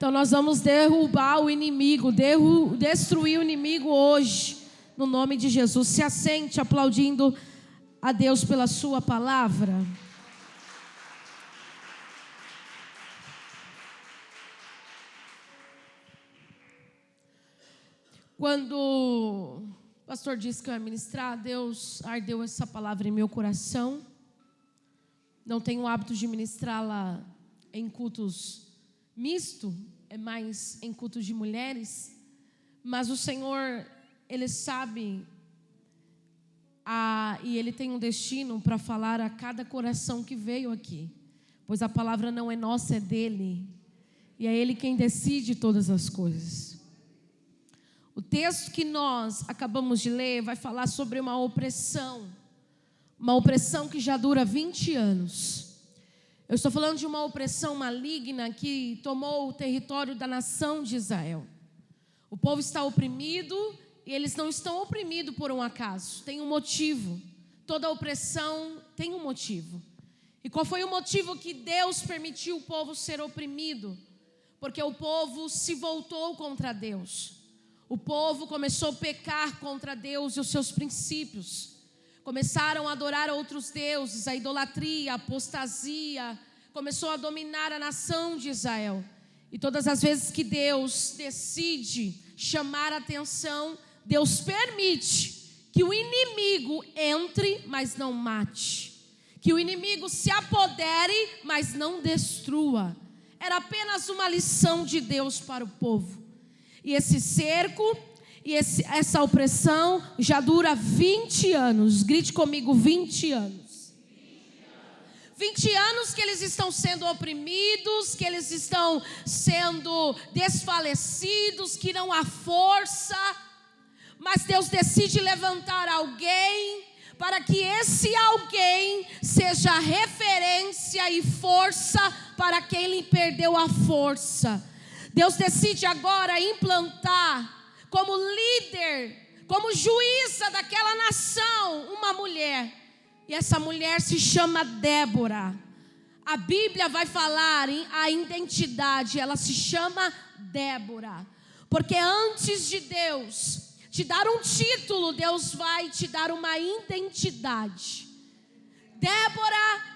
Então nós vamos derrubar o inimigo, destruir o inimigo hoje, no nome de Jesus. Se assente aplaudindo a Deus pela sua palavra. Quando o pastor disse que eu ia ministrar, Deus ardeu essa palavra em meu coração. Não tenho o hábito de ministrá-la em cultos misto, é mais em cultos de mulheres. Mas o Senhor, Ele sabe, e Ele tem um destino para falar a cada coração que veio aqui. Pois a palavra não é nossa, é dEle. E é Ele quem decide todas as coisas. O texto que nós acabamos de ler vai falar sobre uma opressão que já dura 20 anos. Eu estou falando de uma opressão maligna que tomou o território da nação de Israel. O povo está oprimido e eles não estão oprimidos por um acaso, tem um motivo. Toda opressão tem um motivo. E qual foi o motivo que Deus permitiu o povo ser oprimido? Porque o povo se voltou contra Deus. O povo começou a pecar contra Deus e os seus princípios. Começaram a adorar outros deuses, a idolatria, a apostasia. Começou a dominar a nação de Israel. E todas as vezes que Deus decide chamar a atenção, Deus permite que o inimigo entre, mas não mate. Que o inimigo se apodere, mas não destrua. Era apenas uma lição de Deus para o povo. E esse cerco e essa opressão já dura 20 anos. Grite comigo, 20 anos. 20 anos que eles estão sendo oprimidos, que eles estão sendo desfalecidos, que não há força. Mas Deus decide levantar alguém para que esse alguém seja referência e força para quem lhe perdeu a força. Deus decide agora implantar como líder, como juíza daquela nação, uma mulher. E essa mulher se chama Débora. A Bíblia vai falar a identidade, ela se chama Débora. Porque antes de Deus te dar um título, Deus vai te dar uma identidade. Débora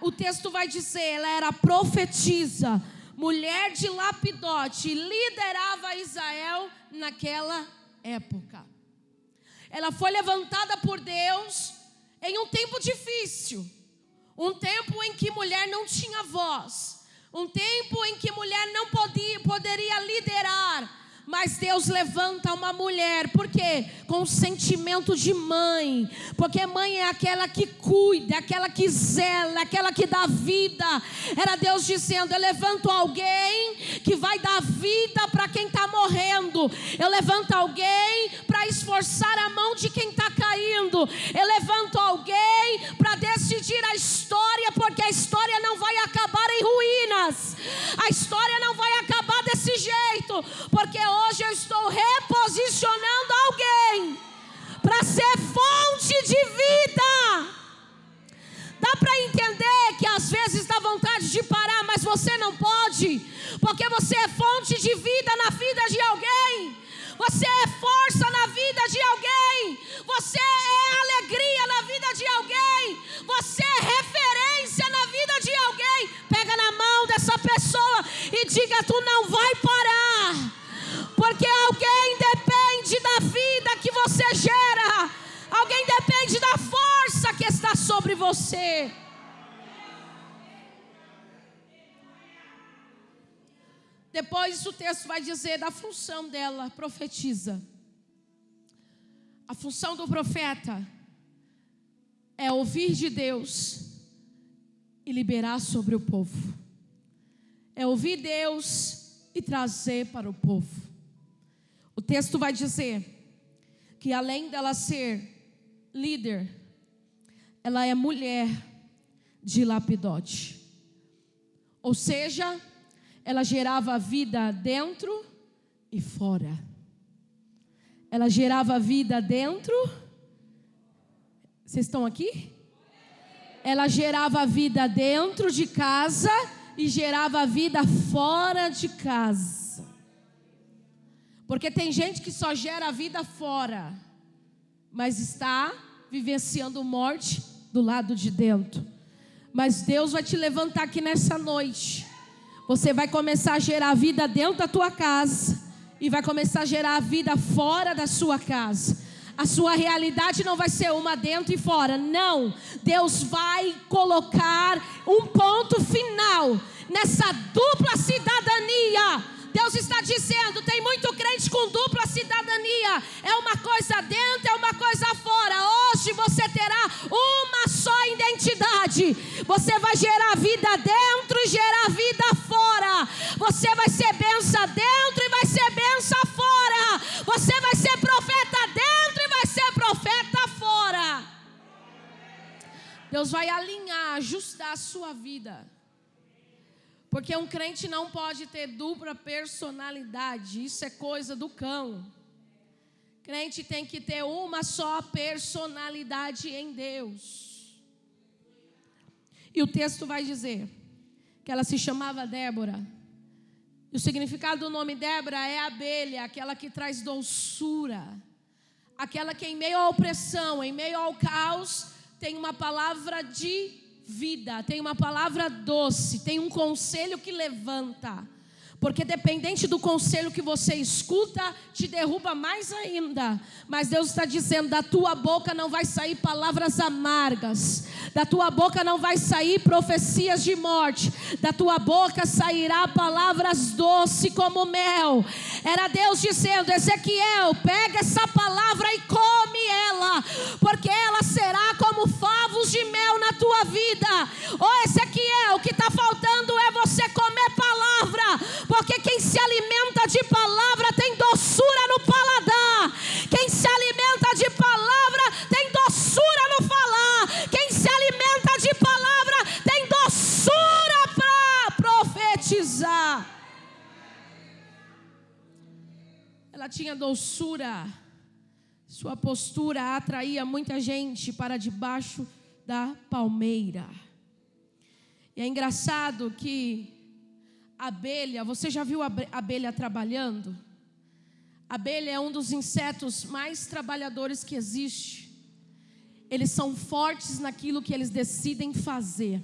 o texto vai dizer, ela era profetisa, mulher de Lapidote, liderava Israel naquela época. Ela foi levantada por Deus em um tempo difícil, um tempo em que mulher não tinha voz, um tempo em que mulher não poderia liderar. Mas Deus levanta uma mulher, por quê? Com o sentimento de mãe, porque mãe é aquela que cuida, aquela que zela, aquela que dá vida. Era Deus dizendo, eu levanto alguém que vai dar vida para quem está morrendo. Eu levanto alguém para esforçar a mão de quem está caindo. Eu levanto alguém para decidir a história, porque a história não vai acabar em ruínas. A história não vai acabar desse jeito, porque hoje eu estou reposicionando alguém para ser fonte de vida. Dá para entender que às vezes dá vontade de parar, mas você não pode, porque você é fonte de vida na vida de alguém. Você é força na vida de alguém. Você é alegria na vida de alguém. Você é referência na vida de alguém. Pega na mão dessa pessoa e diga, tu não vai parar, porque alguém depende da vida que você gera. Alguém depende da força que está sobre você. Depois o texto vai dizer da função dela, profetiza. A função do profeta é ouvir de Deus e liberar sobre o povo. É ouvir Deus e trazer para o povo. O texto vai dizer que além dela ser líder, ela é mulher de Lapidote. Ou seja, ela gerava vida dentro e fora. Ela gerava vida dentro. Vocês estão aqui? Ela gerava vida dentro de casa e gerava vida fora de casa. Porque tem gente que só gera vida fora, mas está vivenciando morte do lado de dentro. Mas Deus vai te levantar aqui nessa noite. Você vai começar a gerar vida dentro da tua casa e vai começar a gerar vida fora da sua casa. A sua realidade não vai ser uma dentro e fora. Não, Deus vai colocar um ponto final nessa dupla cidadania. Deus está dizendo, tem muito crente com dupla cidadania. É uma coisa dentro, é uma coisa fora. Hoje você terá uma só identidade. Você vai gerar vida dentro e gerar vida fora. Você vai ser benção dentro e vai ser benção fora. Você vai ser profeta dentro e vai ser profeta fora. Deus vai alinhar, ajustar a sua vida. Porque um crente não pode ter dupla personalidade. Isso é coisa do cão. Crente tem que ter uma só personalidade em Deus. E o texto vai dizer que ela se chamava Débora. E o significado do nome Débora é abelha, aquela que traz doçura. Aquela que em meio à opressão, em meio ao caos, tem uma palavra de vida, tem uma palavra doce, tem um conselho que levanta. Porque dependente do conselho que você escuta, te derruba mais ainda. Mas Deus está dizendo, da tua boca não vai sair palavras amargas. Da tua boca não vai sair profecias de morte. Da tua boca sairá palavras doces como mel. Era Deus dizendo, Ezequiel, pega essa palavra e come ela. Porque ela será como favos de mel na tua vida. Ô Ezequiel, o que está faltando é você comer palavra. Porque quem se alimenta de palavra tem doçura no paladar. Quem se alimenta de palavra tem doçura no falar. Quem se alimenta de palavra tem doçura para profetizar. Ela tinha doçura. Sua postura atraía muita gente para debaixo da palmeira. E é engraçado que a abelha, você já viu a abelha trabalhando? A abelha é um dos insetos mais trabalhadores que existe. Eles são fortes naquilo que eles decidem fazer.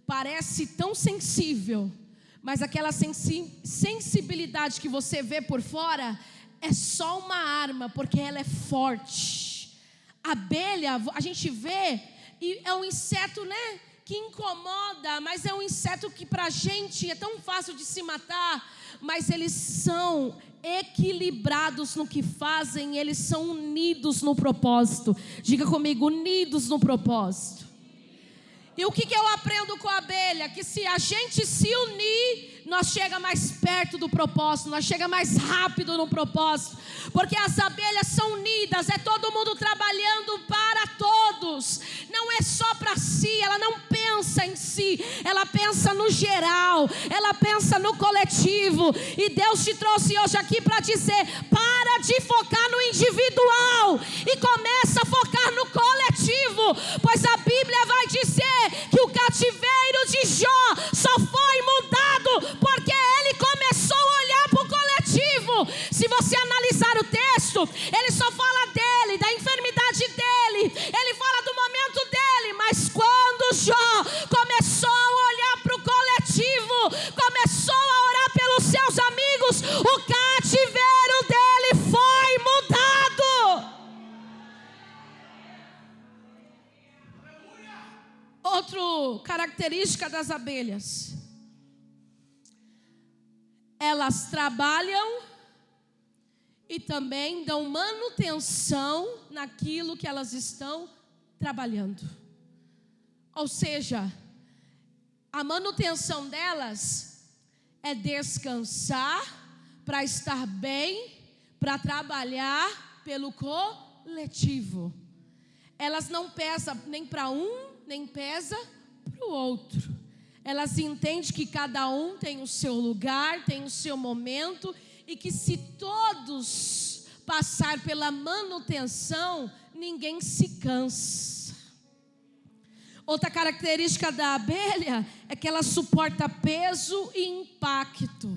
Parece tão sensível, mas aquela sensibilidade que você vê por fora é só uma arma, porque ela é forte. A abelha, a gente vê, e é um inseto, né, que incomoda, mas é um inseto que para a gente é tão fácil de se matar, mas eles são equilibrados no que fazem, eles são unidos no propósito. Diga comigo, unidos no propósito. E o que eu aprendo com a abelha? Que se a gente se unir, nós chega mais perto do propósito, nós chega mais rápido no propósito. Porque as abelhas são unidas, é todo mundo trabalhando para todos. Não é só para si, ela não pensa em si, ela pensa no geral, ela pensa no coletivo. E Deus te trouxe hoje aqui para dizer, para de focar no individual e começa a focar no coletivo. Pois a Bíblia vai dizer que o cativeiro de Jó só foi mudado porque ele começou a olhar para o coletivo. Se você analisar o texto, ele só fala dele, da enfermidade dele, ele fala do momento dele, mas quando Jó começou a olhar para o coletivo, começou a orar pelos seus amigos, o cativeiro dele foi mudado. Outra característica das abelhas: elas trabalham e também dão manutenção naquilo que elas estão trabalhando. Ou seja, a manutenção delas é descansar para estar bem, para trabalhar pelo coletivo. Elas não pesam nem para um, nem pesa para o outro. Elas entendem que cada um tem o seu lugar, tem o seu momento, e que se todos passar pela manutenção, ninguém se cansa. Outra característica da abelha é que ela suporta peso e impacto.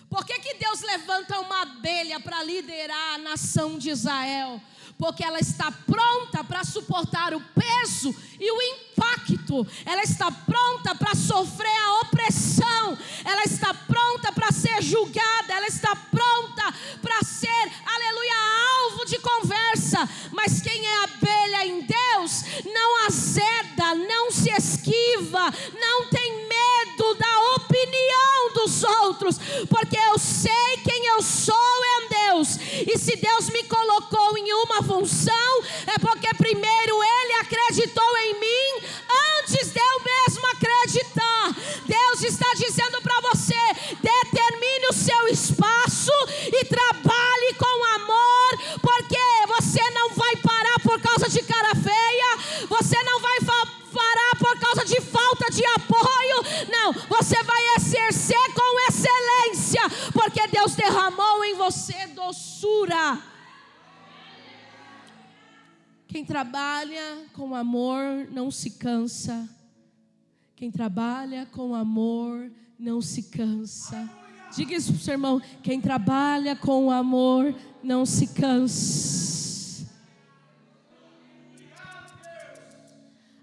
Por que Deus levanta uma abelha para liderar a nação de Israel? Porque ela está pronta para suportar o peso e o impacto. Ela está pronta para sofrer a opressão. Ela está pronta para ser julgada. Ela está pronta para ser, aleluia, alvo de conversa. Mas quem é abelha em Deus não azeda, não se esquiva, não tem medo da opinião dos outros, porque eu sei quem eu sou em Deus. E se Deus me colocou em uma função, é porque primeiro Ele acreditou em mim antes de eu mesmo acreditar. Deus está dizendo para você: determine o seu espaço e trabalhe com amor, porque você não vai parar por causa de cara feia, você não vai parar por causa de falta de apoio, não, você vai exercer com excelência, porque Deus derramou em você doçura. Quem trabalha com amor não se cansa. Quem trabalha com amor não se cansa. Diga isso para o seu irmão: quem trabalha com amor não se cansa.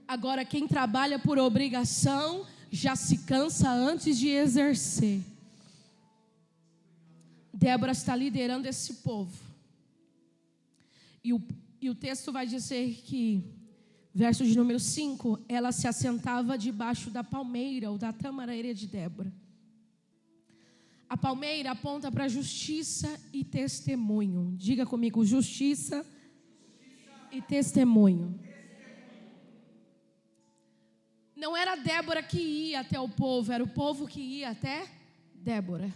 Agora, quem trabalha por obrigação já se cansa antes de exercer. Débora está liderando esse povo. E o texto vai dizer que, verso de número 5, ela se assentava debaixo da palmeira ou da tamareira de Débora. A palmeira aponta para justiça e testemunho. Diga comigo: justiça e testemunho. Não era Débora que ia até o povo, era o povo que ia até Débora.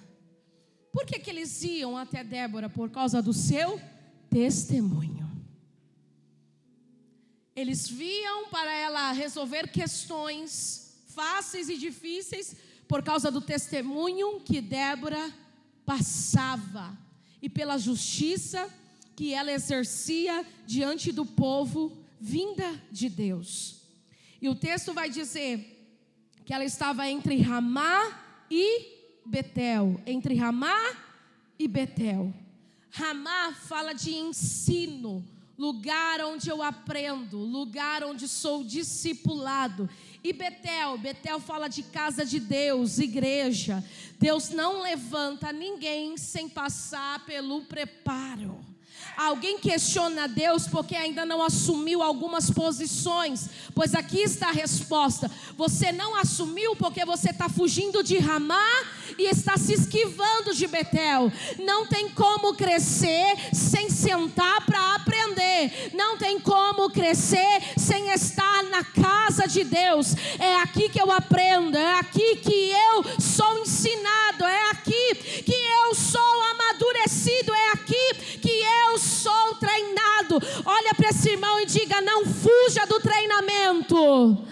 Por que eles iam até Débora? Por causa do seu testemunho. Eles viam para ela resolver questões fáceis e difíceis por causa do testemunho que Débora passava e pela justiça que ela exercia diante do povo vinda de Deus. E o texto vai dizer que ela estava entre Ramá e Betel. Entre Ramá e Betel. Ramá fala de ensino, lugar onde eu aprendo, lugar onde sou discipulado. E Betel fala de casa de Deus, igreja. Deus não levanta ninguém sem passar pelo preparo. Alguém questiona Deus porque ainda não assumiu algumas posições, pois aqui está a resposta: você não assumiu porque você está fugindo de Ramá e está se esquivando de Betel. Não tem como crescer sem sentar para aprender, não tem como crescer sem estar na casa de Deus. É aqui que eu aprendo, é aqui que eu sou ensinado, é aqui que eu sou amadurecido, é aqui que eu sou treinado. Olha para esse irmão e diga: não fuja do treinamento.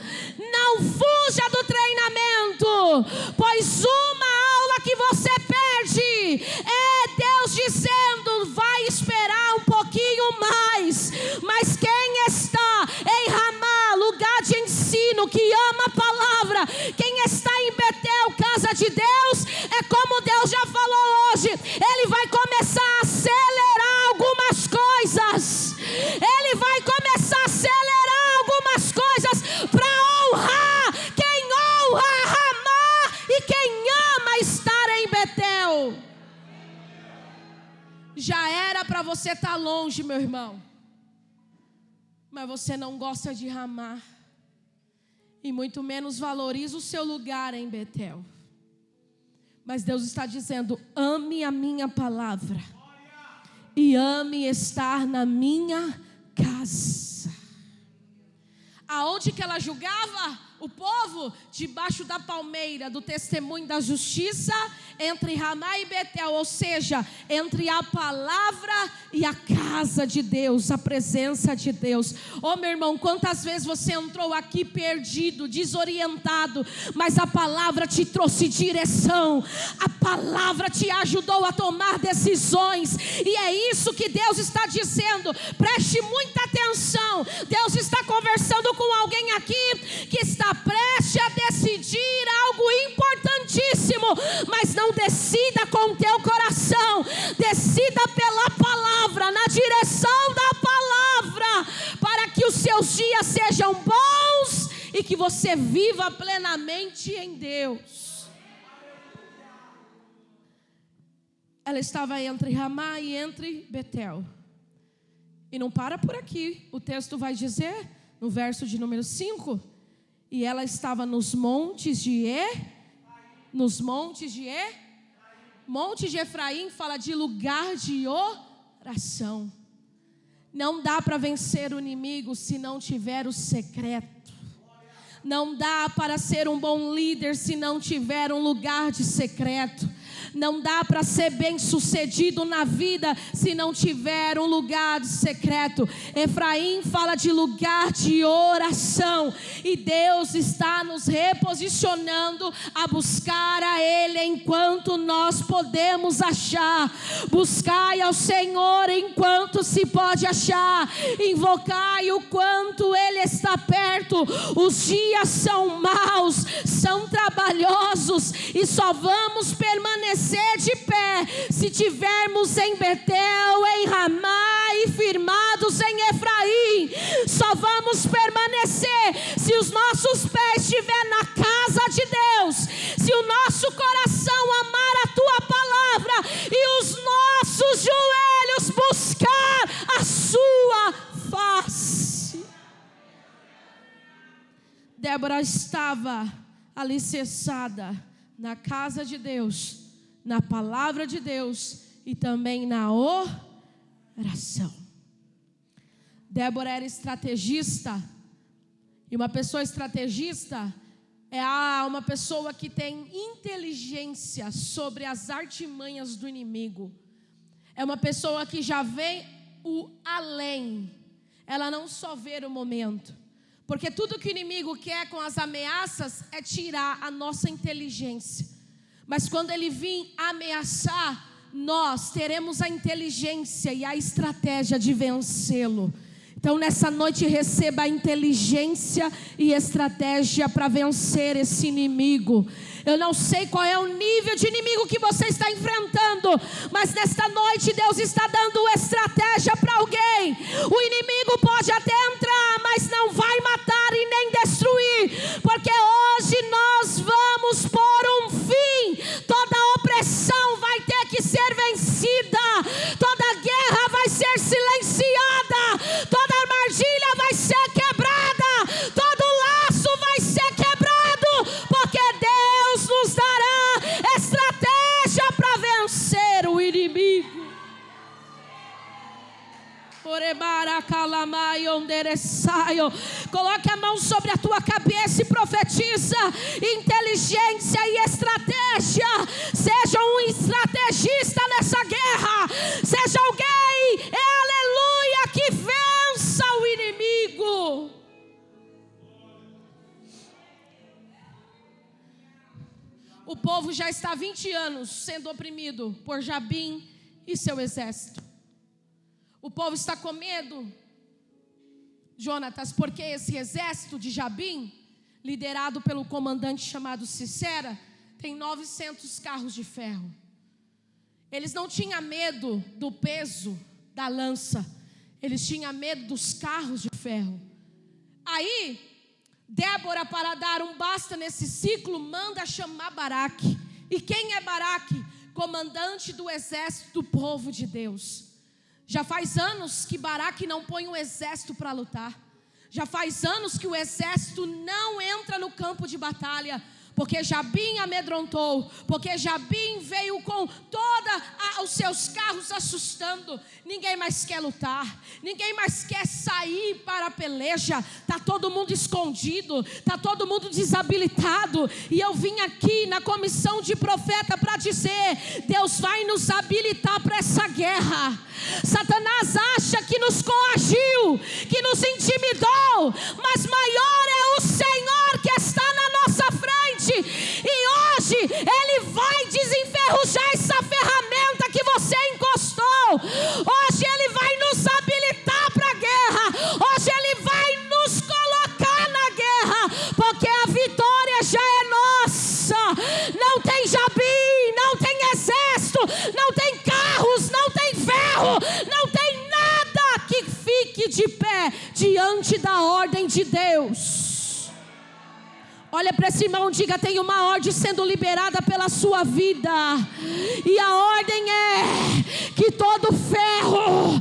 Não fuja do treinamento, pois uma aula que você perde é Deus dizendo: vai esperar um pouquinho mais. Mas quem está em Ramá, lugar de ensino, que ama a palavra, quem está em Betel, casa de Deus, é como Deus já falou hoje, Ele vai começar a acelerar algumas coisas. Ele vai começar a acelerar algumas coisas para honrar quem honra Ramá e quem ama estar em Betel. Já era para você estar longe, meu irmão, mas você não gosta de Ramá e muito menos valoriza o seu lugar em Betel. Mas Deus está dizendo: ame a minha palavra e ame estar na minha casa. Aonde que ela julgava? o povo debaixo da palmeira do testemunho da justiça, entre Ramá e Betel, ou seja, entre a palavra e a casa de Deus, a presença de Deus. Oh, meu irmão, quantas vezes você entrou aqui perdido, desorientado, mas a palavra te trouxe direção, a palavra te ajudou a tomar decisões, e é isso que Deus está dizendo. Preste muita atenção. Deus está conversando com alguém aqui que está prestes a decidir algo importantíssimo, mas não decida com o teu coração, decida pela palavra, na direção da palavra, para que os seus dias sejam bons e que você viva plenamente em Deus. Ela estava entre Ramá e entre Betel. E não para por aqui. O texto vai dizer, no verso de número 5, e ela estava nos montes de Monte de Efraim fala de lugar de oração. Não dá para vencer o inimigo se não tiver o secreto. Não dá para ser um bom líder se não tiver um lugar de secreto. Não dá para ser bem sucedido na vida se não tiver um lugar de secreto. Efraim fala de lugar de oração, e Deus está nos reposicionando a buscar a Ele enquanto nós podemos achar. Buscai ao Senhor enquanto se pode achar, invocai o quanto Ele está perto. Os dias são maus, são trabalhosos, e só vamos permanecer de pé se tivermos em Betel, em Ramá e firmados em Efraim. Só vamos permanecer se os nossos pés estiverem na casa de Deus, se o nosso coração amar a tua palavra e os nossos joelhos buscar a sua face. Débora estava alicerçada na casa de Deus, na palavra de Deus e também na oração. Débora era estrategista, e uma pessoa estrategista é uma pessoa que tem inteligência sobre as artimanhas do inimigo. É uma pessoa que já vê o além, ela não só vê o momento, porque tudo que o inimigo quer com as ameaças é tirar a nossa inteligência. Mas quando ele vir ameaçar, nós teremos a inteligência e a estratégia de vencê-lo. Então nessa noite receba a inteligência e estratégia para vencer esse inimigo. Eu não sei qual é o nível de inimigo que você está enfrentando, mas nesta noite Deus está dando estratégia para alguém. O inimigo pode até entrar, mas não vai matar e nem destruir, porque hoje nós vamos pôr um fim. Toda opressão vai ter que ser vencida, toda guerra vai ser silenciada, toda armadilha vai ser quebrada, todo laço vai ser quebrado, porque Deus nos dará estratégia para vencer o inimigo. Coloque a mão sobre a tua cabeça e profetiza inteligência e estratégia. Seja um estrategista nessa guerra, seja alguém, aleluia, que vença o inimigo. O povo já está há 20 anos sendo oprimido por Jabim e seu exército. O povo está com medo, Jonatas, porque esse exército de Jabim, liderado pelo comandante chamado Sisera, tem 900 carros de ferro. Eles não tinham medo do peso da lança, eles tinham medo dos carros de ferro. Aí, Débora, para dar um basta nesse ciclo, manda chamar Baraque. E quem é Baraque? Comandante do exército do povo de Deus. Já faz anos que Baraque não põe um exército para lutar. Já faz anos que o exército não entra no campo de batalha, porque Jabim amedrontou, porque Jabim veio com todos os seus carros assustando. Ninguém mais quer lutar, ninguém mais quer sair para a peleja. Está todo mundo escondido, está todo mundo desabilitado. E eu vim aqui na comissão de profeta para dizer: Deus vai nos habilitar para essa guerra. Satanás acha que nos coagiu, que nos intimidou, mas maior é o Senhor que está na nossa frente. E hoje Ele vai desenferrujar essa ferramenta que você encostou. Hoje Ele vai nos habilitar para a guerra. Hoje Ele vai nos colocar na guerra, porque a vitória já é nossa. Não tem Jabim, não tem exército, não tem carros, não tem ferro, não tem nada que fique de pé diante da ordem de Deus. Olha para esse irmão e diga: tem uma ordem sendo liberada pela sua vida. E a ordem é que todo ferro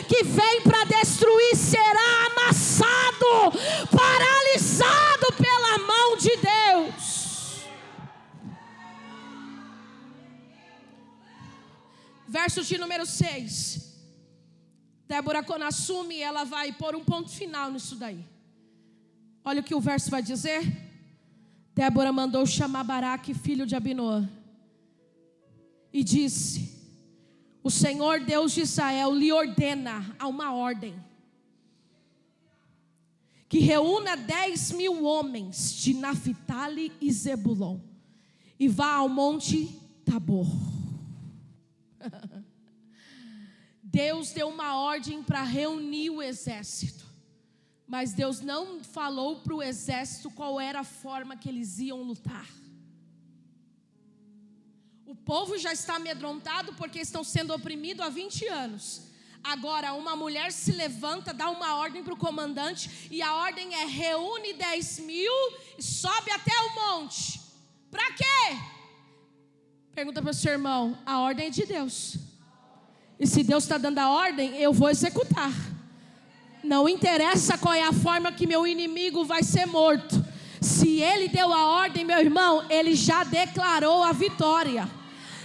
que vem para destruir será amassado, paralisado pela mão de Deus. Verso de número 6. Débora, quando assume, ela vai pôr um ponto final nisso daí. Olha o que o verso vai dizer. Débora mandou chamar Baraque, filho de Abinoam, e disse: o Senhor Deus de Israel lhe ordena a uma ordem, que reúna 10.000 homens de Naphtali e Zebulon, e vá ao monte Tabor. Deus deu uma ordem para reunir o exército, mas Deus não falou para o exército qual era a forma que eles iam lutar. O povo já está amedrontado porque estão sendo oprimidos há 20 anos. Agora uma mulher se levanta, dá uma ordem para o comandante, e a ordem é: reúne 10.000 e sobe até o monte. Para quê? Pergunta para o seu irmão. A ordem é de Deus, e se Deus está dando a ordem, eu vou executar. Não interessa qual é a forma que meu inimigo vai ser morto. Se ele deu a ordem, meu irmão, ele já declarou a vitória.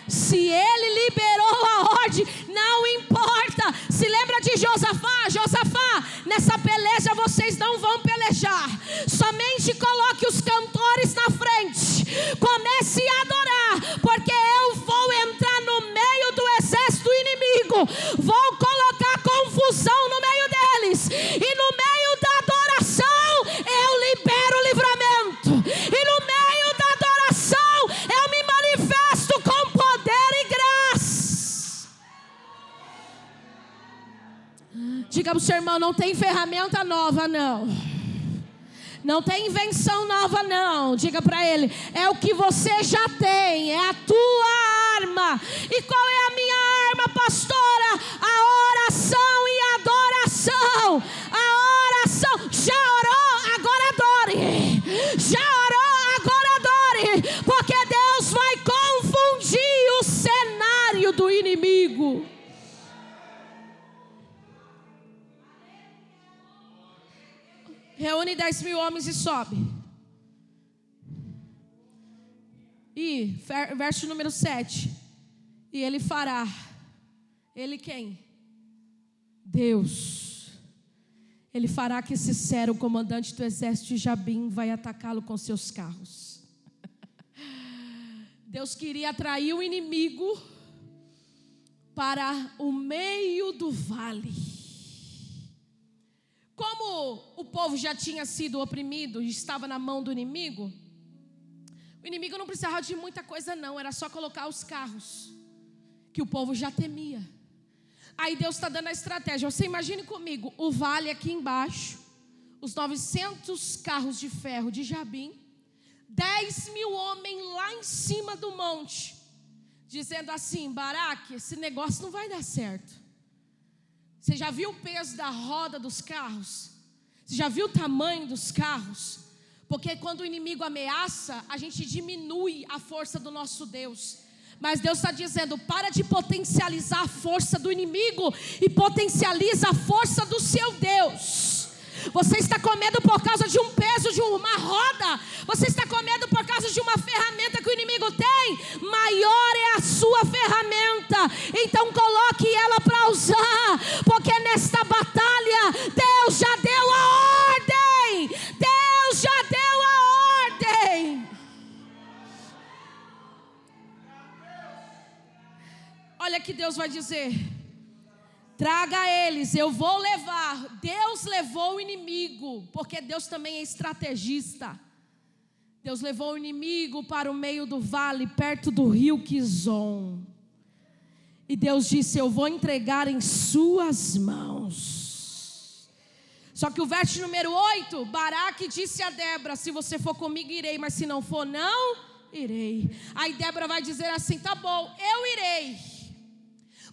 Se ele liberou a ordem, não importa. Se lembra de Josafá? Josafá, nessa peleja vocês não vão pelejar. Somente coloque os cantores na frente. Comece a adorar, porque eu vou entrar no meio do exército inimigo. Vou colocar confusão no meio deles. E no meio da adoração, eu libero o livramento. E no meio da adoração, eu me manifesto com poder e graça. Diga para o seu irmão: não tem ferramenta nova, não. Não tem invenção nova, não. Diga para ele: é o que você já tem, é a tua arma. E qual é a minha arma, pastora? A oração e a adoração. A oração. Já orou? Agora adore. Já orou? Agora adore. Porque Deus vai confundir o cenário do inimigo. Reúne 10.000 homens e sobe. E verso número 7. E ele fará. Ele quem? Deus. Ele fará que Sisera, o comandante do exército de Jabim, vai atacá-lo com seus carros. Deus queria atrair o inimigo para o meio do vale. Como o povo já tinha sido oprimido e estava na mão do inimigo, o inimigo não precisava de muita coisa não, era só colocar os carros, que o povo já temia. Aí Deus está dando a estratégia. Você imagine comigo, o vale aqui embaixo, os 900 carros de ferro de Jabim, 10.000 homens lá em cima do monte, dizendo assim: Baraque, esse negócio não vai dar certo. Você já viu o peso da roda dos carros? Você já viu o tamanho dos carros? Porque quando o inimigo ameaça, a gente diminui a força do nosso Deus. Mas Deus está dizendo: para de potencializar a força do inimigo e potencializa a força do seu Deus. Você está com medo por causa de um peso de uma roda. Você está com medo por causa de uma ferramenta que o inimigo tem. Maior é a sua ferramenta. Então coloque ela para usar. Porque nesta batalha, Deus já deu a ordem. Deus já deu a ordem. Olha que Deus vai dizer: traga eles, eu vou levar. Deus levou o inimigo, porque Deus também é estrategista. Deus levou o inimigo para o meio do vale, perto do rio Quizon. E Deus disse: eu vou entregar em suas mãos. Só que o verso número 8, Baraque disse a Débora: se você for comigo, irei, mas se não for, não irei. Aí Débora vai dizer assim: tá bom, eu irei.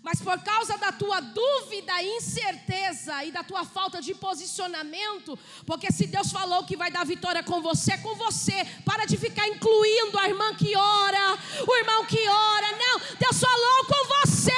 Mas por causa da tua dúvida, incerteza e da tua falta de posicionamento, porque se Deus falou que vai dar vitória com você, é com você. Para de ficar incluindo a irmã que ora, o irmão que ora. Não, Deus falou com você.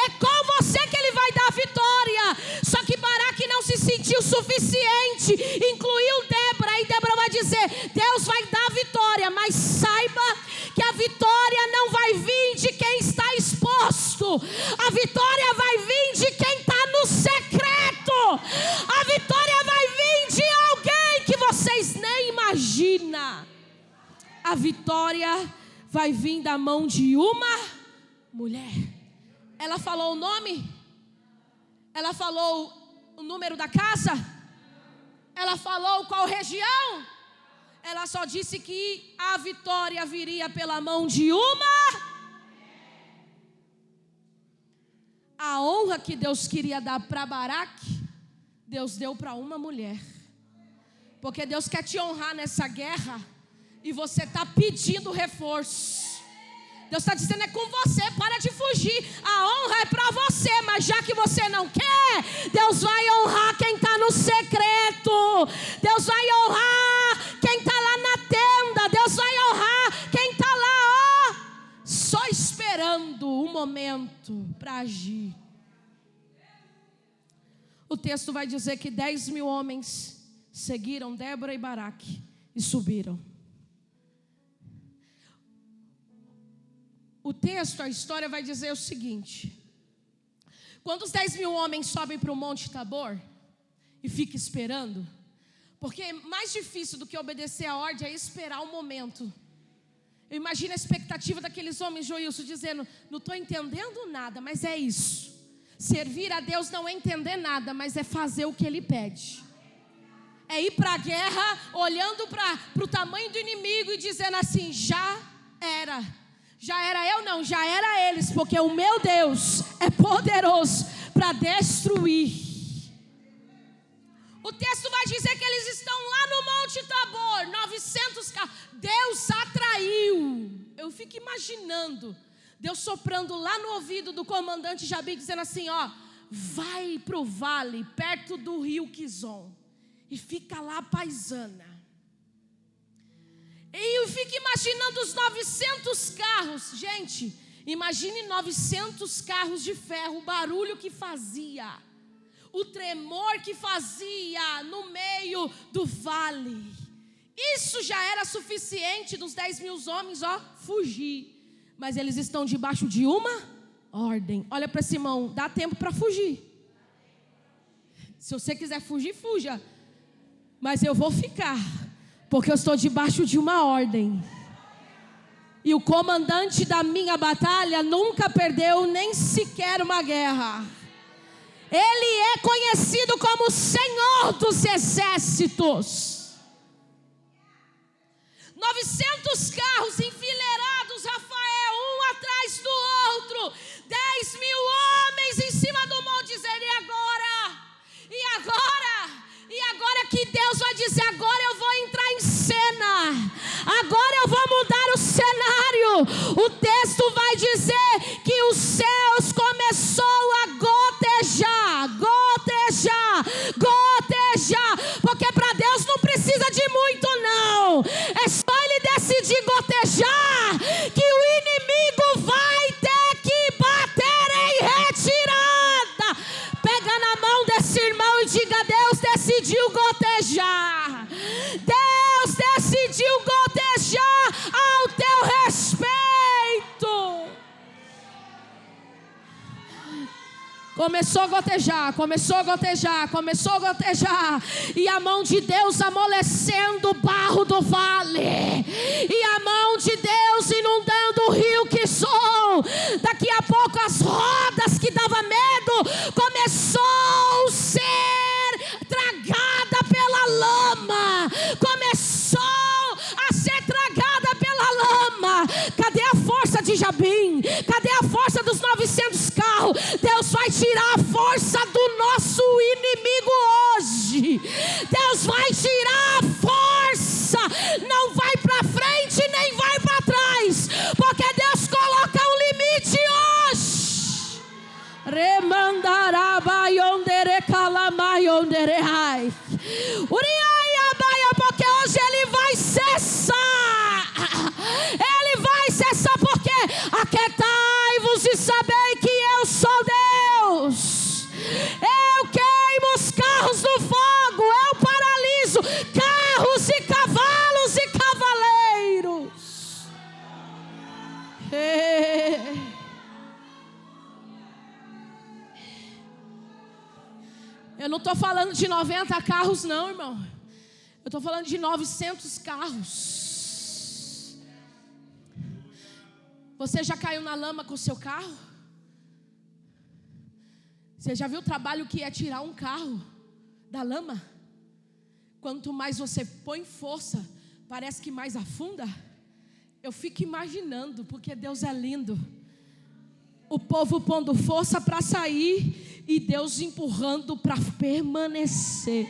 É com você que Ele vai dar vitória. Só que Baraque não se sentiu suficiente, incluiu Débora. E Débora vai dizer: Deus vai dar vitória, mas saiba que a vitória não vai vir de quem está exposto. A vitória vai vir de quem está no secreto. A vitória vai vir de alguém que vocês nem imaginam. A vitória vai vir da mão de uma mulher. Ela falou o nome? Ela falou o número da casa? Ela falou qual região? Ela só disse que a vitória viria pela mão de uma. A honra que Deus queria dar para Baraque, Deus deu para uma mulher. Porque Deus quer te honrar nessa guerra e você está pedindo reforço. Deus está dizendo: é com você, para de fugir. A honra é para você, mas já que você não quer, Deus vai honrar quem está no secreto. Deus vai honrar quem está lá na tenda. Deus vai honrar quem está lá, ó, só esperando um momento para agir. O texto vai dizer que 10.000 homens seguiram Débora e Baraque e subiram. O texto, a história vai dizer o seguinte: quando os 10.000 homens sobem para o Monte Tabor e ficam esperando, porque mais difícil do que obedecer a ordem é esperar o momento. Eu imagino a expectativa daqueles homens, Joilson, dizendo: não estou entendendo nada, mas é isso. Servir a Deus não é entender nada, mas é fazer o que Ele pede. É ir para a guerra olhando para o tamanho do inimigo e dizendo assim: já era. Já era eu não, já era eles, porque o meu Deus é poderoso para destruir. O texto vai dizer que eles estão lá no Monte Tabor, 900 carros. Deus atraiu. Eu fico imaginando Deus soprando lá no ouvido do comandante Jabi, dizendo assim: ó, vai para o vale, perto do rio Quizon, e fica lá paisana. E eu fico imaginando os 900 carros. Gente, imagine 900 carros de ferro, o barulho que fazia, o tremor que fazia no meio do vale. Isso já era suficiente dos 10.000 homens, ó, fugir. Mas eles estão debaixo de uma ordem. Olha para esse irmão: dá tempo para fugir. Se você quiser fugir, fuja. Mas eu vou ficar, porque eu estou debaixo de uma ordem. E o comandante da minha batalha nunca perdeu nem sequer uma guerra. Ele é conhecido como o Senhor dos Exércitos. 900 carros enfileirados, Rafael, um atrás do outro. 10.000 homens em cima do monte, dizendo: e agora? E agora? E agora que Deus vai dizer: agora eu vou entrar em cena, agora eu vou mudar o cenário. O texto vai dizer que os céus começou a gotejar, gotejar, gotejar, porque para Deus não precisa de muito não, é só Ele decidir gotejar, que o inimigo vai ter que bater em retirada. Pega na mão desse irmão e diga: Deus decidiu gotejar. Começou a gotejar, começou a gotejar, começou a gotejar. E a mão de Deus amolecendo o barro do vale. E a mão de Deus inundando o rio Quizon. Daqui a pouco as rodas que dava medo começou a ser tragada pela lama. Começou a ser tragada pela lama. Cadê a força de Jabim? Cadê a força dos 900 carros? Deus vai tirar a força do nosso inimigo hoje. Deus vai tirar a força. Não vai para frente nem vai para trás, porque Deus coloca um limite hoje. Remandará baiondere calamayondere ai. Porque hoje ele vai cessar. Ele vai cessar, porque aquietai-vos e sabei que eu sou Deus. Eu queimo os carros do fogo, eu paraliso carros e cavalos e cavaleiros. Eu não estou falando de 90 carros não, irmão. Eu estou falando de 900 carros. Você já caiu na lama com o seu carro? Você já viu o trabalho que é tirar um carro da lama? Quanto mais você põe força, parece que mais afunda. Eu fico imaginando, porque Deus é lindo. O povo pondo força para sair e Deus empurrando para permanecer.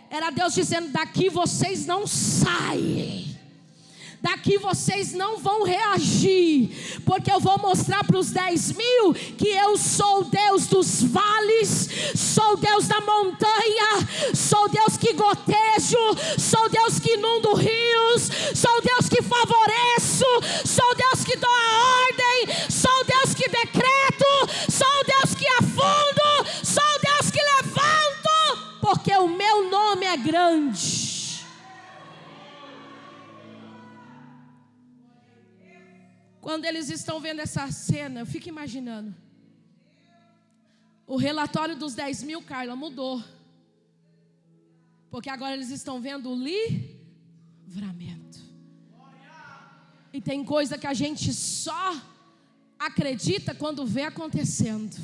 Era Deus dizendo: daqui vocês não saem, daqui vocês não vão reagir, porque eu vou mostrar para os 10 mil que eu sou Deus dos vales, sou Deus da montanha, sou Deus que gotejo, sou Deus que inundo rios, sou Deus que favoreço, sou Deus que dou a ordem, sou Deus que decreto, sou Deus que afundo, sou Deus que levanto, porque o meu nome é grande. Quando eles estão vendo essa cena, eu fico imaginando. O relatório dos 10 mil, Carla, mudou. Porque agora eles estão vendo o livramento. E tem coisa que a gente só acredita quando vê acontecendo.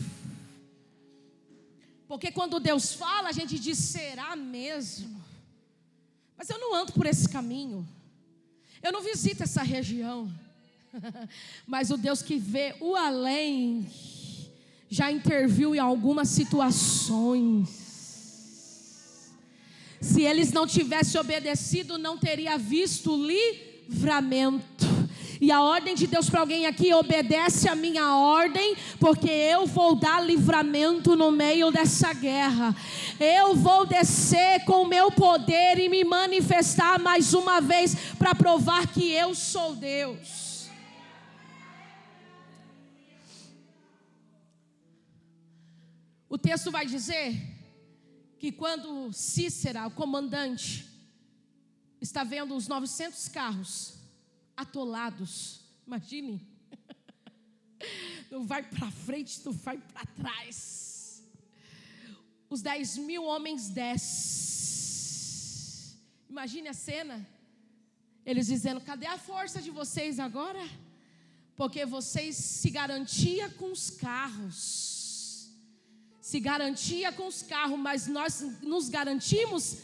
Porque quando Deus fala, a gente diz: será mesmo? Mas eu não ando por esse caminho. Eu não visito essa região. Mas o Deus que vê o além já interviu em algumas situações. Se eles não tivessem obedecido, não teria visto o livramento. E a ordem de Deus para alguém aqui: obedece a minha ordem, porque eu vou dar livramento no meio dessa guerra. Eu vou descer com o meu poder e me manifestar mais uma vez para provar que eu sou Deus. O texto vai dizer que quando Cícera, o comandante, está vendo os 900 carros atolados, imagine, não vai para frente, não vai para trás, os 10 mil homens descem, imagine a cena, eles dizendo: cadê a força de vocês agora? Porque vocês se garantiam com os carros, mas nós nos garantimos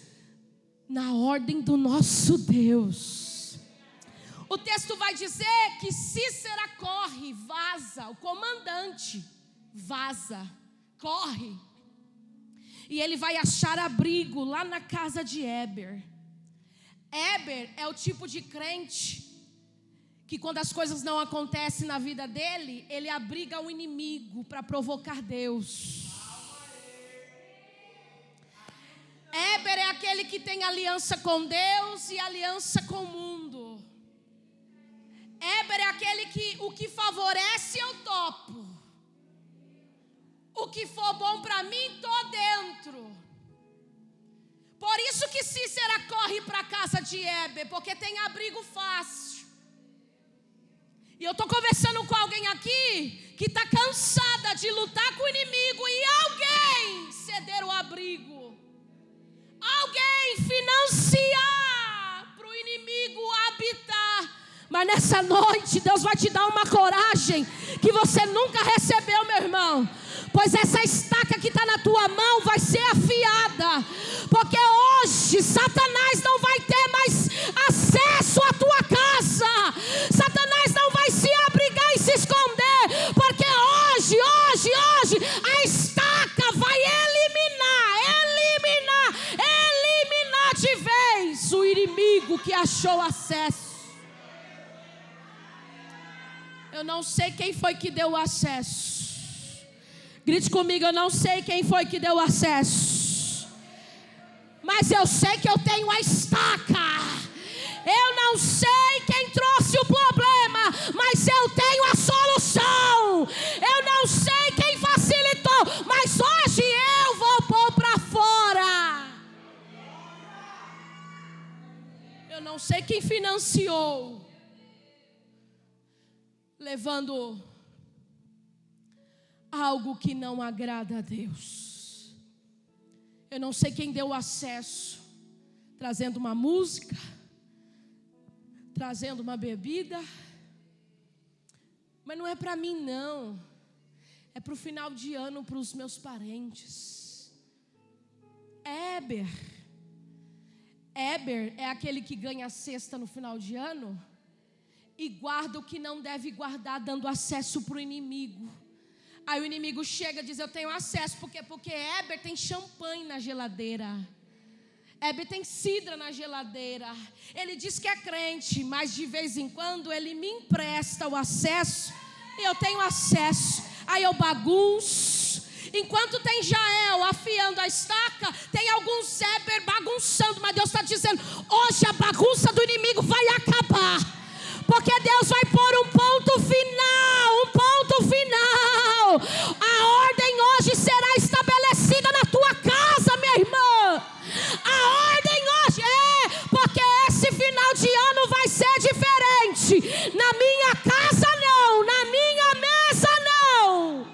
na ordem do nosso Deus. O texto vai dizer que Cícera corre, vaza, o comandante vaza, corre, e ele vai achar abrigo lá na casa de Éber. Éber é o tipo de crente que quando as coisas não acontecem na vida dele, ele abriga o inimigo para provocar Deus. Éber é aquele que tem aliança com Deus e aliança com o mundo. Éber é aquele que o que favorece eu topo, o que for bom para mim tô dentro. Por isso que Cícera corre para a casa de Éber, porque tem abrigo fácil. E eu estou conversando com alguém aqui que está cansada de lutar com o inimigo e alguém ceder o abrigo, alguém financiar para o inimigo habitar. Mas nessa noite Deus vai te dar uma coragem que você nunca recebeu, meu irmão. Pois essa estaca que está na tua mão vai ser afiada. Porque hoje Satanás não vai ter mais acesso à tua casa. Satanás não vai se abrigar e se esconder. Porque hoje a estaca vai eliminar de vez o inimigo que achou acesso. Eu não sei quem foi que deu o acesso. Grite comigo, eu não sei quem foi que deu o acesso. Mas eu sei que eu tenho a estaca. Eu não sei quem trouxe o problema, mas eu tenho a solução. Eu não sei quem facilitou, mas hoje eu vou pôr para fora. Eu não sei quem financiou, levando algo que não agrada a Deus. Eu não sei quem deu acesso, trazendo uma música, trazendo uma bebida, mas não é para mim não, é para o final de ano, para os meus parentes. Éber é aquele que ganha a cesta no final de ano e guarda o que não deve guardar, dando acesso para o inimigo. Aí o inimigo chega e diz: eu tenho acesso. Por quê? Porque Éber tem champanhe na geladeira, Éber tem cidra na geladeira. Ele diz que é crente, mas de vez em quando ele me empresta o acesso e eu tenho acesso. Aí eu bagunço. Enquanto tem Jael afiando a estaca, tem alguns Éber bagunçando. Mas Deus está dizendo: hoje a bagunça do inimigo vai acabar, porque Deus vai pôr um ponto final. A ordem hoje será estabelecida na tua casa, minha irmã. A ordem hoje porque esse final de ano vai ser diferente. Na minha casa não, na minha mesa não.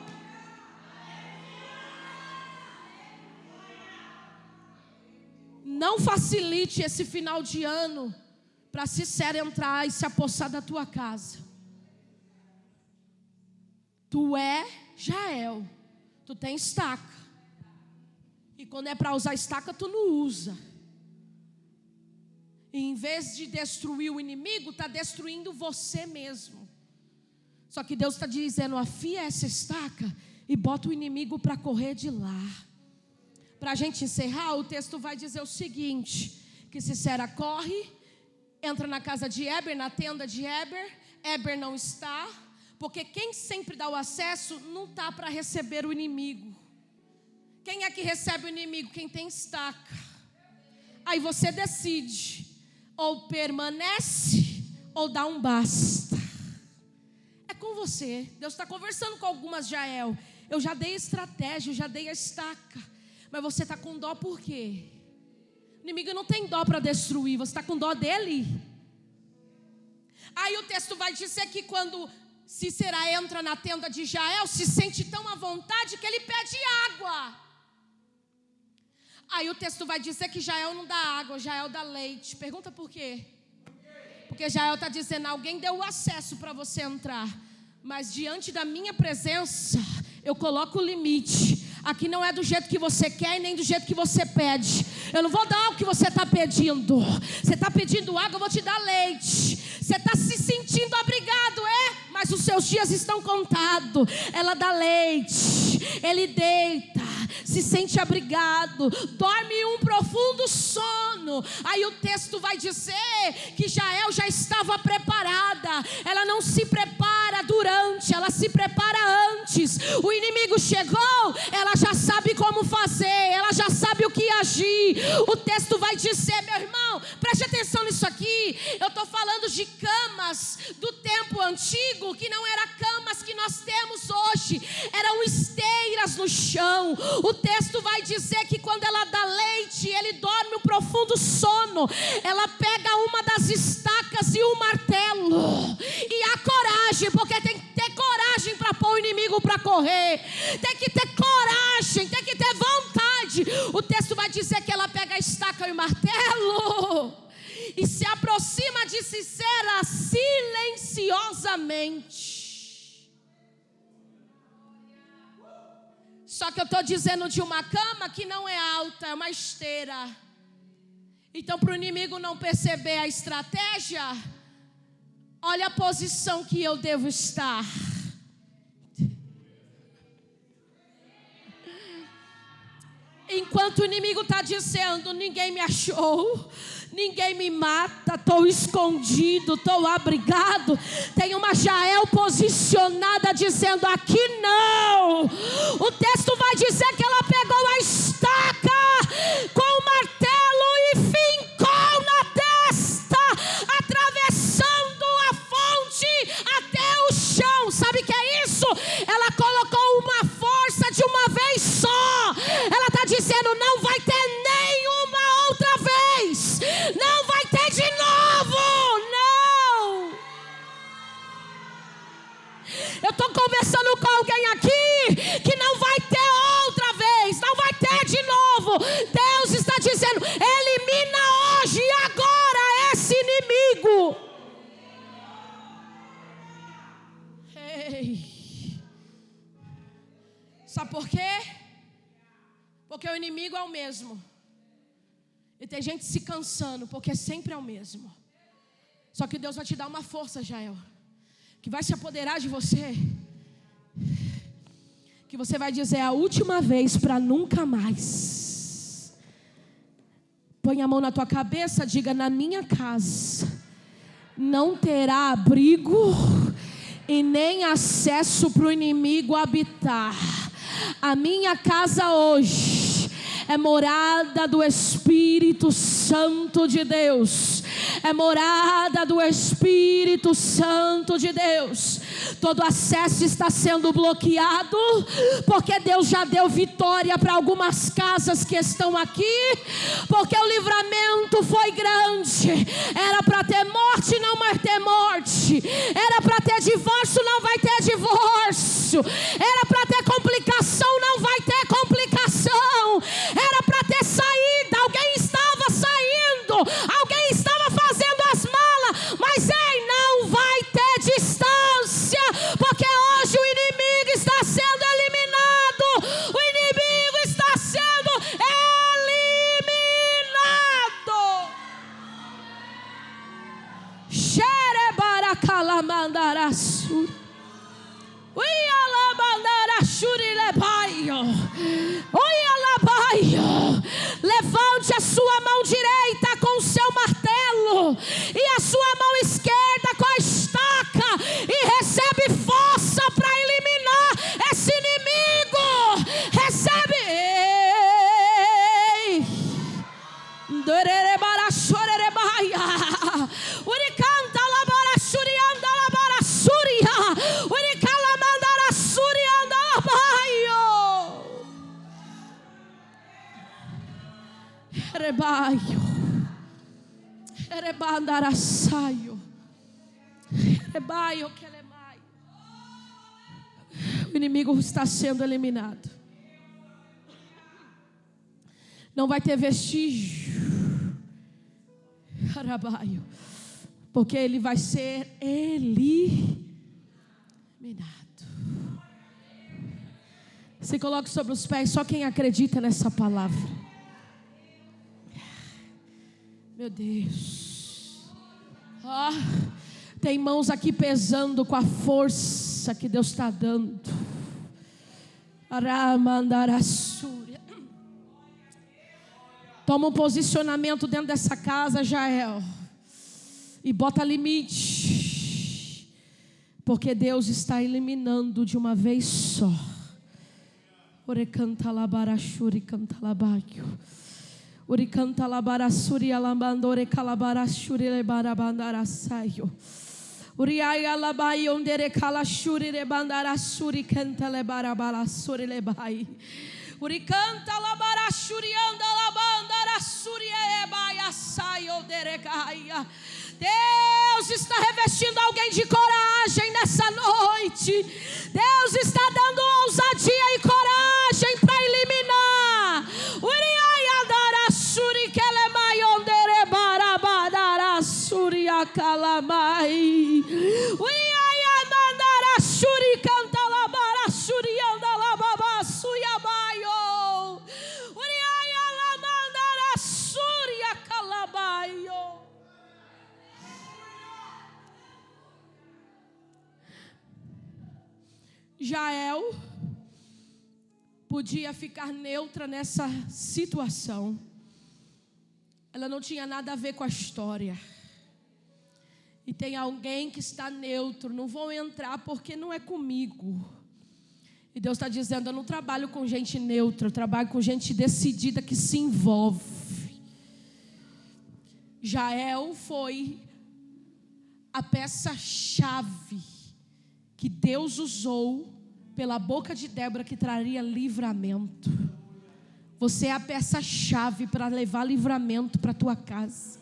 Não facilite esse final de ano para Cícera entrar e se apossar da tua casa. Tu é Jael, tu tem estaca, e quando é para usar estaca tu não usa. E em vez de destruir o inimigo, está destruindo você mesmo. Só que Deus está dizendo: afia essa estaca e bota o inimigo para correr de lá. Para a gente encerrar, o texto vai dizer o seguinte: que Cícera corre, entra na casa de Éber, na tenda de Éber. Éber não está, porque quem sempre dá o acesso não está para receber o inimigo. Quem é que recebe o inimigo? Quem tem estaca. Aí você decide, ou permanece ou dá um basta. É com você. Deus está conversando com algumas Jael. Eu já dei estratégia, eu já dei a estaca, mas você está com dó por quê? O inimigo não tem dó para destruir, você está com dó dele. Aí o texto vai dizer que quando Cícera entra na tenda de Jael, se sente tão à vontade que ele pede água. Aí o texto vai dizer que Jael não dá água, Jael dá leite. Pergunta por quê? Porque Jael está dizendo: alguém deu o acesso para você entrar, mas diante da minha presença eu coloco o limite. Aqui não é do jeito que você quer e nem do jeito que você pede. Eu não vou dar o que você está pedindo. Você está pedindo água, eu vou te dar leite. Você está se sentindo abrigado, mas os seus dias estão contados. Ela dá leite, ele deita, se sente abrigado, dorme um profundo sono. Aí o texto vai dizer que Jael já estava preparada. Ela não se prepara durante, ela se prepara antes. O inimigo chegou, ela já sabe como fazer, ela já sabe o que agir. O texto vai dizer, meu irmão, preste atenção nisso aqui. Eu estou falando de camas do tempo antigo, que não eram camas que nós temos hoje, eram esteiras no chão. O texto vai dizer que quando ela dá leite, ele dorme um profundo sono. Ela pega uma das estacas e um martelo, e a coragem coragem, porque tem que ter coragem para pôr o inimigo para correr. Tem que ter coragem, tem que ter vontade. O texto vai dizer que ela pega a estaca e o martelo e se aproxima de Sisera silenciosamente. Só que eu estou dizendo de uma cama que não é alta, é uma esteira. Então, para o inimigo não perceber a estratégia, olha a posição que eu devo estar. Enquanto o inimigo está dizendo, ninguém me achou, ninguém me mata, estou escondido, estou abrigado, tem uma Jael posicionada dizendo, aqui não. O texto vai dizer que ela pegou a estaca com o martelo e fincou na testa, atravessando a fonte até o chão. Sabe o que é isso? Ela colocou uma força de uma vez só. Ela está dizendo, não vai ter nenhuma outra vez, não vai ter de novo, não. Eu estou conversando com alguém aqui que não vai ter outra vez, não vai ter de novo. Deus está dizendo, elimina hoje e agora esse inimigo. Ei. Sabe por quê? Porque o inimigo é o mesmo. E tem gente se cansando, porque sempre é o mesmo. Só que Deus vai te dar uma força, Jael, que vai se apoderar de você, que você vai dizer, é a última vez para nunca mais. Põe a mão na tua cabeça, diga, na minha casa não terá abrigo e nem acesso para o inimigo habitar. A minha casa hoje é morada do Espírito Santo de Deus. É morada do Espírito Santo de Deus. Todo acesso está sendo bloqueado, porque Deus já deu vitória para algumas casas que estão aqui, porque o livramento foi grande. Era para ter morte, não vai ter morte. Era para ter divórcio, não vai ter divórcio. Era para ter complicação, não vai ter complicação. Era para ter saída, alguém estava saindo, alguém estava fazendo as malas, mas não vai ter distância, porque hoje o inimigo está sendo eliminado. O inimigo está sendo eliminado. Xerebaracalamandarasur. Levante a sua mão direita com o seu martelo e a sua mão esquerda com a estaca e recebe força para eliminar esse inimigo. Recebe. O inimigo está sendo eliminado. Não vai ter vestígio, porque ele vai ser eliminado. Se coloque sobre os pés, só quem acredita nessa palavra. Meu Deus. Tem mãos aqui pesando com a força que Deus está dando. Toma um posicionamento dentro dessa casa, Jael, e bota limite, porque Deus está eliminando de uma vez só. Ore canta labarachuri canta labaio. Uri canta labarasuri alambandore calabarachuri lebarabandarasaio. Uri ai alabai ondere calachuri lebandarasuri canta lebarabalasuri lebai. Uri canta labarachuri anda labandarasuri ebaia saio derecaia. Deus está revestindo alguém de coragem nessa noite. Deus está dando ousadia e coragem para eliminar. Jael podia ficar neutra nessa situação. Ela não tinha nada a ver com a história. E tem alguém que está neutro. Não vou entrar porque não é comigo. E Deus está dizendo: eu não trabalho com gente neutra, eu trabalho com gente decidida que se envolve. Jael foi a peça-chave que Deus usou pela boca de Débora, que traria livramento. Você é a peça-chave para levar livramento para a tua casa.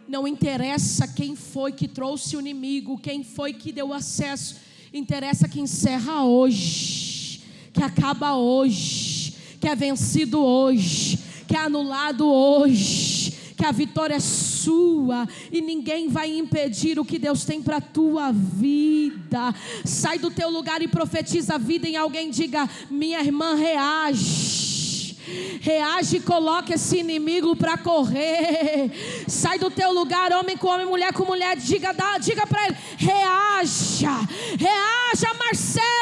Não interessa quem foi que trouxe o inimigo, quem foi que deu acesso. Interessa que encerra hoje, que acaba hoje, que é vencido hoje, que é anulado hoje, que a vitória é sua e ninguém vai impedir o que Deus tem para a tua vida. Sai do teu lugar e profetiza a vida em alguém. Diga: minha irmã, reage. Reage e coloque esse inimigo para correr. Sai do teu lugar, homem com homem, mulher com mulher. Diga para ele: reaja, reaja, Marcelo.